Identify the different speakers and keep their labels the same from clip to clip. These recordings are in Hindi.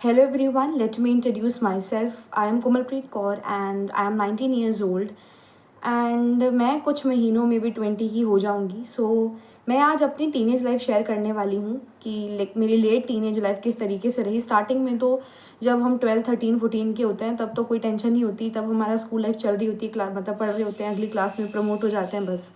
Speaker 1: Hello everyone, let me introduce myself. I am Komalpreet Kaur and I am 19 years old and मैं कुछ महीनों में भी 20 की हो जाऊंगी. मैं आज अपनी टीनेज लाइफ शेयर करने वाली हूँ कि लाइक मेरी लेट टीनेज लाइफ किस तरीके से रही. स्टार्टिंग में तो जब हम 12, 13, 14 के होते हैं तब तो कोई टेंशन नहीं होती. तब हमारा स्कूल लाइफ चल रही होती है, क्लास मतलब पढ़ रहे होते हैं, अगली क्लास में प्रमोट हो जाते हैं, बस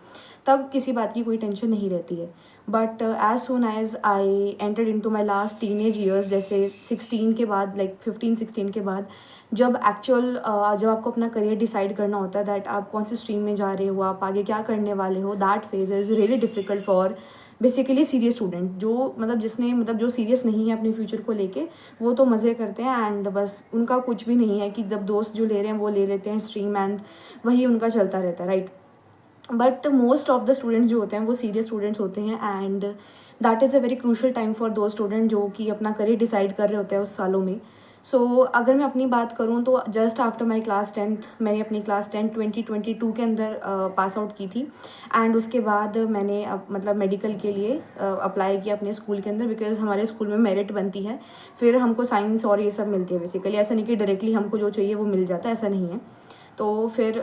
Speaker 1: तब किसी बात की कोई टेंशन नहीं रहती है. But as soon as I entered into my last teenage years, जैसे 16 के बाद, लाइक 15, 16 के बाद, जब जब आपको अपना करियर डिसाइड करना होता है दैट आप कौन सी स्ट्रीम में जा रहे हो, आप आगे क्या करने वाले हो, that phase is really difficult for basically serious student. जो सीरियस नहीं है अपने फ्यूचर को लेके, वो तो मज़े करते हैं एंड बस उनका कुछ भी नहीं है कि जब दोस्त जो ले रहे हैं वो ले लेते हैं स्ट्रीम एंड वही उनका चलता रहता है, right. But most of the students जो होते हैं वो सीरियस स्टूडेंट्स होते हैं and that is a very crucial time for दो स्टूडेंट जो कि अपना करियर डिसाइड कर रहे होते हैं उस सालों में. अगर मैं अपनी बात करूँ तो just after my class 10th मैंने अपनी क्लास 10 2022 के अंदर पास आउट की थी. एंड उसके बाद मैंने मतलब मेडिकल के लिए अप्लाई किया अपने स्कूल के अंदर, बिकॉज हमारे स्कूल में मेरिट बनती है, फिर हमको साइंस और ये सब मिलती है. बेसिकली ऐसा नहीं कि डायरेक्टली हमको जो चाहिए वो मिल जाता है, ऐसा नहीं है. तो फिर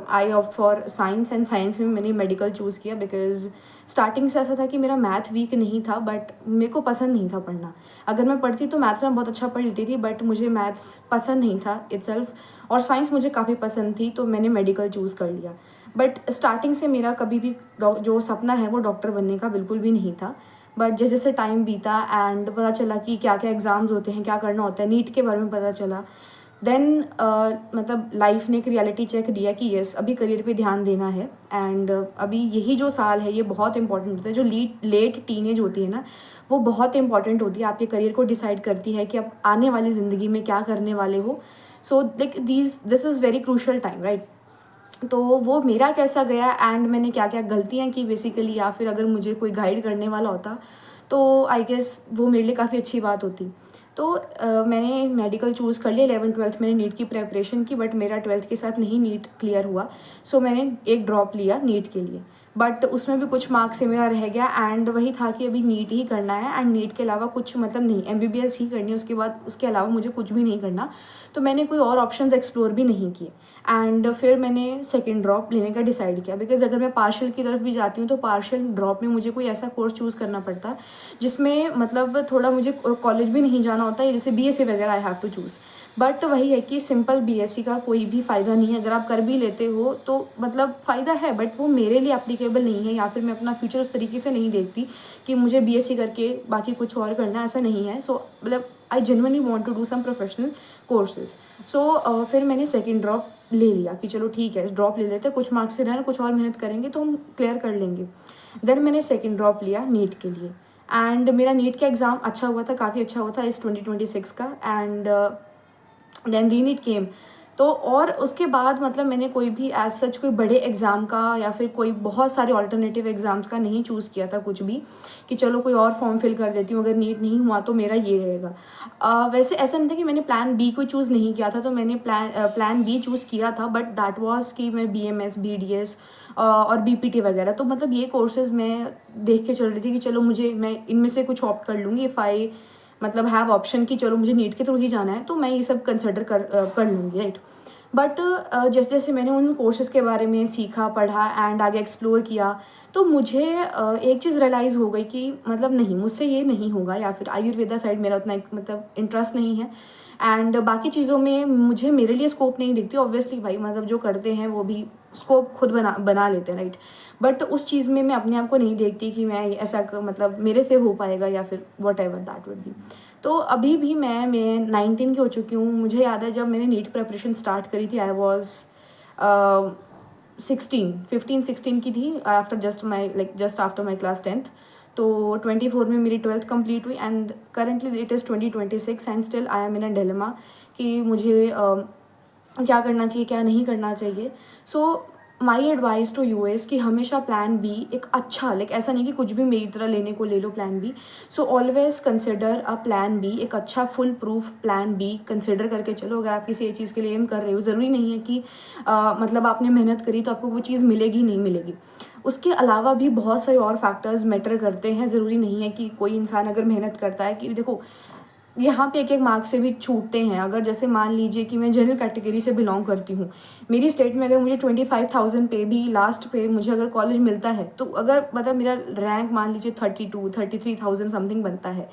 Speaker 1: आई opt for science and science में मैंने मेडिकल चूज़ किया, बिकॉज स्टार्टिंग से ऐसा था कि मेरा मैथ वीक नहीं था बट मेरे को पसंद नहीं था पढ़ना. अगर मैं पढ़ती तो मैथ्स में बहुत अच्छा पढ़ लेती थी, बट मुझे मैथ्स पसंद नहीं था इटसेल्फ, और साइंस मुझे काफ़ी पसंद थी, तो मैंने मेडिकल चूज़ कर लिया. बट स्टार्टिंग से मेरा कभी भी जो सपना है वो डॉक्टर बनने का बिल्कुल भी नहीं था. बट जैसे जैसे टाइम बीता एंड पता चला कि क्या क्या एग्ज़ाम्स होते हैं, क्या करना होता है, नीट के बारे में पता चला. देन मतलब लाइफ ने एक रियलिटी चेक दिया कि यस, अभी करियर पे ध्यान देना है. एंड अभी यही जो साल है ये बहुत इंपॉर्टेंट होता है. जो लेट टीनेज होती है ना, वो बहुत इंपॉर्टेंट होती है, आपके करियर को डिसाइड करती है कि आप आने वाली ज़िंदगी में क्या करने वाले हो. Like this is very crucial time, right. तो वो मेरा कैसा गया एंड मैंने क्या क्या गलतियाँ की बेसिकली, या फिर अगर मुझे कोई गाइड करने वाला होता तो आई गेस वो मेरे लिए काफ़ी अच्छी बात होती. मैंने मेडिकल चूज़ कर लिया. 11th 12th मैंने नीट की प्रेपरेशन की, बट मेरा 12th के साथ नहीं नीट क्लियर हुआ. मैंने एक ड्रॉप लिया नीट के लिए, बट उसमें भी कुछ मार्क्स से मेरा रह गया. एंड वही था कि अभी नीट ही करना है एंड नीट के अलावा कुछ मतलब नहीं, MBBS ही करनी है, उसके बाद उसके अलावा मुझे कुछ भी नहीं करना. तो मैंने कोई और ऑप्शंस एक्सप्लोर भी नहीं किए. एंड फिर मैंने सेकेंड ड्रॉप लेने का डिसाइड किया, बिकॉज अगर मैं पार्शियल की तरफ भी जाती हूँ तो पार्शियल ड्रॉप में मुझे कोई ऐसा कोर्स चूज़ करना पड़ता जिसमें मतलब थोड़ा मुझे कॉलेज भी नहीं जाना होता है, जैसे BSc वगैरह I have to choose. But वही है कि सिंपल BSc का कोई भी फ़ायदा नहीं है. अगर आप कर भी लेते हो तो मतलब फ़ायदा है, बट वो मेरे लिए एप्लीकेबल नहीं है, या फिर मैं अपना फ्यूचर उस तरीके से नहीं देखती कि मुझे BSc करके बाकी कुछ और करना है, ऐसा नहीं है. मतलब I genuinely want to do some professional courses. फिर मैंने सेकेंड ड्रॉप ले लिया कि चलो ठीक है, ड्रॉप ले लेते हैं, कुछ मार्क्स से रहना, कुछ और मेहनत करेंगे तो हम क्लियर कर लेंगे. देन मैंने सेकेंड ड्रॉप लिया नीट के लिए एंड मेरा नीट का एग्ज़ाम अच्छा हुआ था, काफ़ी अच्छा हुआ था इस 2026 का. एंड देन री नीट केम. और उसके बाद मतलब मैंने कोई भी एज सच कोई बड़े एग्ज़ाम का या फिर कोई बहुत सारे ऑल्टरनेटिव एग्ज़ाम्स का नहीं चूज़ किया था कुछ भी, कि चलो कोई और फॉर्म फिल कर देती हूँ, अगर नीट नहीं हुआ तो मेरा ये रहेगा. वैसे ऐसा नहीं था कि मैंने प्लान बी को चूज़ नहीं किया था, तो मैंने प्लान बी चूज़ किया था, बट दैट वाज कि मैं BMS BDS और BPT वगैरह, तो मतलब ये कोर्सेज़ मैं देख के चल रही थी कि चलो मैं इनमें से कुछ ऑप्ट कर लूँगी. इफ़ आई मतलब हैव ऑप्शन कि चलो मुझे नीट के थ्रू ही जाना है तो मैं ये सब कंसिडर कर लूँगी, राइट. बट जैसे जैसे मैंने उन कोर्सेज़ के बारे में सीखा, पढ़ा एंड आगे एक्सप्लोर किया, तो मुझे एक चीज़ रियलाइज़ हो गई कि मतलब नहीं, मुझसे ये नहीं होगा, या फिर आयुर्वेदा साइड मेरा उतना मतलब इंटरेस्ट नहीं है. एंड बाकी चीज़ों में मुझे मेरे लिए स्कोप नहीं दिखती. ऑब्वियसली भाई मतलब जो करते हैं वो भी स्कोप खुद बना लेते हैं, राइट. बट उस चीज़ में मैं अपने आप को नहीं देखती कि मैं ऐसा मतलब मेरे से हो पाएगा या फिर what ever that would be. तो अभी भी मैं 19 की हो चुकी हूँ. मुझे याद है जब मैंने नीट प्रिपरेशन स्टार्ट करी थी, आई वॉज 15 16 की थी, just after my class 10th. तो 24 में मेरी 12th कंप्लीट हुई and currently it is 2026 and still I am in a dilemma कि मुझे क्या करना चाहिए, क्या नहीं करना चाहिए. My advice to you is कि हमेशा प्लान बी एक अच्छा, लाइक ऐसा नहीं कि कुछ भी मेरी तरह लेने को ले लो plan B. Always consider a plan B, एक अच्छा foolproof plan B consider करके चलो. अगर आप किसी चीज़ के लिए एम कर रहे हो, ज़रूरी नहीं है कि मतलब आपने मेहनत करी तो आपको वो चीज़ मिलेगी, नहीं मिलेगी. उसके अलावा भी बहुत सारे और फैक्टर्स मैटर करते हैं. ज़रूरी नहीं है कि कोई इंसान अगर मेहनत करता है, कि देखो यहाँ पे एक एक मार्क्स से भी छूटते हैं। अगर जैसे मान लीजिए कि मैं जनरल कैटेगरी से बिलोंग करती हूँ, मेरी स्टेट में अगर मुझे 25,000 पे भी लास्ट पे मुझे अगर कॉलेज मिलता है, तो अगर मतलब मेरा रैंक मान लीजिए 33,000 समथिंग बनता है,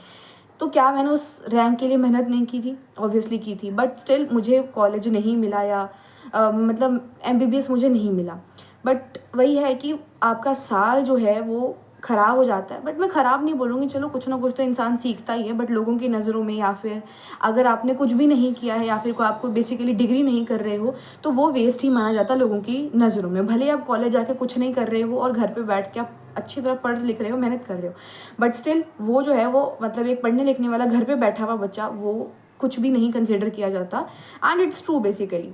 Speaker 1: तो क्या मैंने उस रैंक के लिए मेहनत नहीं की थी? ऑब्वियसली की थी, बट स्टिल मुझे कॉलेज नहीं मिला, या मतलब एमबीबीएस मुझे नहीं मिला। बट वही है कि आपका साल जो है वो ख़राब हो जाता है। बट मैं ख़राब नहीं बोलूँगी, चलो कुछ ना कुछ तो इंसान सीखता ही है, बट लोगों की नज़रों में, या फिर अगर आपने कुछ भी नहीं किया है, या फिर कोई आपको बेसिकली डिग्री नहीं कर रहे हो, तो वो वेस्ट ही माना जाता है लोगों की नज़रों में। भले आप कॉलेज जाके कुछ नहीं कर रहे हो और घर पे बैठ के आप अच्छी तरह पढ़ लिख रहे हो, मेहनत कर रहे हो, बट स्टिल वो जो है वो मतलब एक पढ़ने लिखने वाला घर पे बैठा हुआ बच्चा, वो कुछ भी नहीं कंसिडर किया जाता। एंड इट्स ट्रू बेसिकली,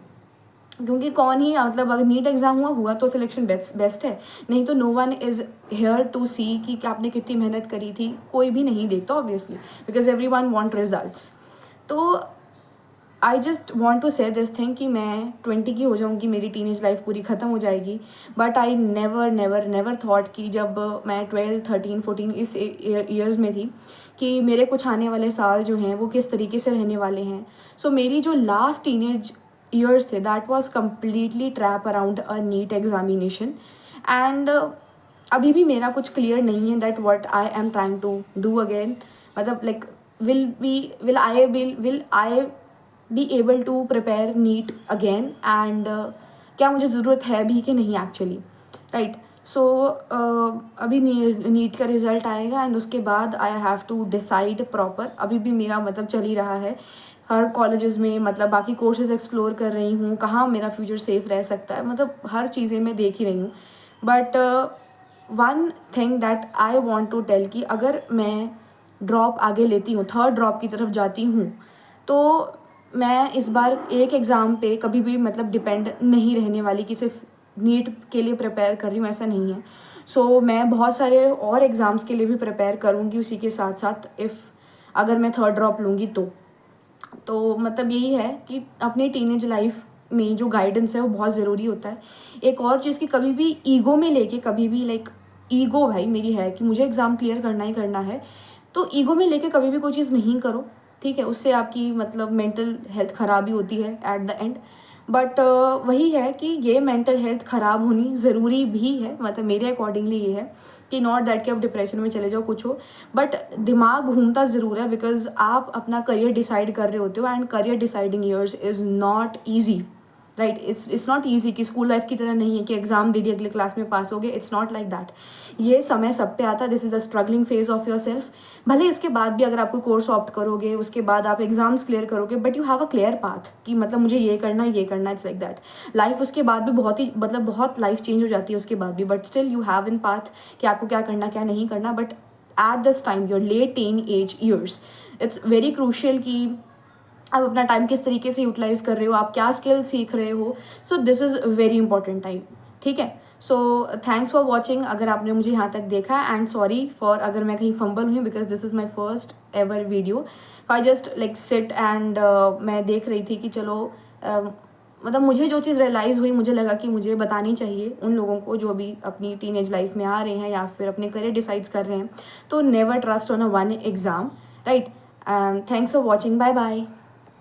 Speaker 1: क्योंकि कौन ही मतलब अगर नीट एग्जाम हुआ तो सिलेक्शन बेस्ट है, नहीं तो no one is here to see कि आपने कितनी मेहनत करी थी, कोई भी नहीं देखता obviously, because every one want results. तो आई जस्ट वॉन्ट टू से दिस थिंग कि मैं 20 की हो जाऊँगी, मेरी टीनेज लाइफ पूरी ख़त्म हो जाएगी। But I never never never thought कि जब मैं 12, 13, 14 इस ईयर्स में थी, कि मेरे कुछ आने वाले साल जो हैं वो किस तरीके से रहने वाले हैं। सो मेरी जो लास्ट टीनेज ईयर्स थे, that was completely trap around a NEET examination. And अभी भी मेरा कुछ क्लियर नहीं है that what I am trying to do again, मतलब like will I be able to prepare NEET again, and क्या मुझे ज़रूरत है भी कि नहीं एक्चुअली, राइट। सो अभी नीट का रिज़ल्ट आएगा एंड उसके बाद I have to decide proper. अभी भी मेरा मतलब चल ही रहा है, हर कॉलेजेस में मतलब बाकी कोर्सेज एक्सप्लोर कर रही हूँ, कहाँ मेरा फ्यूचर सेफ रह सकता है, मतलब हर चीज़ें मैं देख ही रही हूँ। But one thing that I want to tell कि अगर मैं ड्रॉप आगे लेती हूँ, थर्ड ड्रॉप की तरफ जाती हूँ, तो मैं इस बार एक एग्ज़ाम पे कभी भी मतलब डिपेंड नहीं रहने वाली कि सिर्फ नीट के लिए प्रिपेयर कर रही हूँ, ऐसा नहीं है। सो मैं बहुत सारे और एग्ज़ाम्स के लिए भी प्रिपेयर करूँगी उसी के साथ साथ, इफ़ अगर मैं थर्ड ड्रॉप लूँगी तो मतलब यही है कि अपनी टीनेज लाइफ में जो गाइडेंस है वो बहुत ज़रूरी होता है। एक और चीज़ कि कभी भी ईगो में लेके, कभी भी लाइक ईगो भाई मेरी है कि मुझे एग्ज़ाम क्लियर करना ही करना है, तो ईगो में लेके कभी भी कोई चीज़ नहीं करो, ठीक है? उससे आपकी मतलब मेंटल हेल्थ ख़राब ही होती है एट द एंड। बट वही है कि ये मेंटल हेल्थ ख़राब होनी ज़रूरी भी है, मतलब मेरे अकॉर्डिंगली ये है कि नॉट दैट कि आप डिप्रेशन में चले जाओ कुछ हो, बट दिमाग घूमता ज़रूर है, बिकॉज आप अपना करियर डिसाइड कर रहे होते हो, and career deciding years is not easy, right. It's not easy कि स्कूल लाइफ की तरह नहीं है कि एग्जाम दे दिए अगले क्लास में पास हो गए, इट्स नॉट लाइक दैट। ये समय सब पे आता है, this is the struggling phase of your self. भले इसके बाद भी अगर आप कोई कोर्स ऑप्ट करोगे, उसके बाद आप एग्जाम्स क्लियर करोगे, but you have a clear path कि मतलब मुझे ये करना ये करना, इट्स लाइक दैट। लाइफ उसके बाद भी बहुत ही मतलब बहुत लाइफ चेंज हो जाती है उसके बाद भी, but still you have in path कि आपको क्या करना क्या नहीं करना। But at this time your late teenage years, it's very crucial कि आप अपना टाइम किस तरीके से यूटिलाइज़ कर रहे हो, आप क्या स्किल सीख रहे हो। So this is very important time, ठीक है। सो थैंक्स फॉर वॉचिंग, अगर आपने मुझे यहाँ तक देखा, एंड सॉरी फॉर अगर मैं कहीं फंबल हुई, because this is my first ever video. I just like sit and मैं देख रही थी कि चलो मतलब मुझे जो चीज़ रियलाइज़ हुई, मुझे लगा कि मुझे बतानी चाहिए उन लोगों को जो अभी अपनी टीनेज लाइफ में आ रहे हैं या फिर अपने करियर डिसाइड्स कर रहे हैं। तो never trust on a one exam, right. Thanks for watching, bye bye.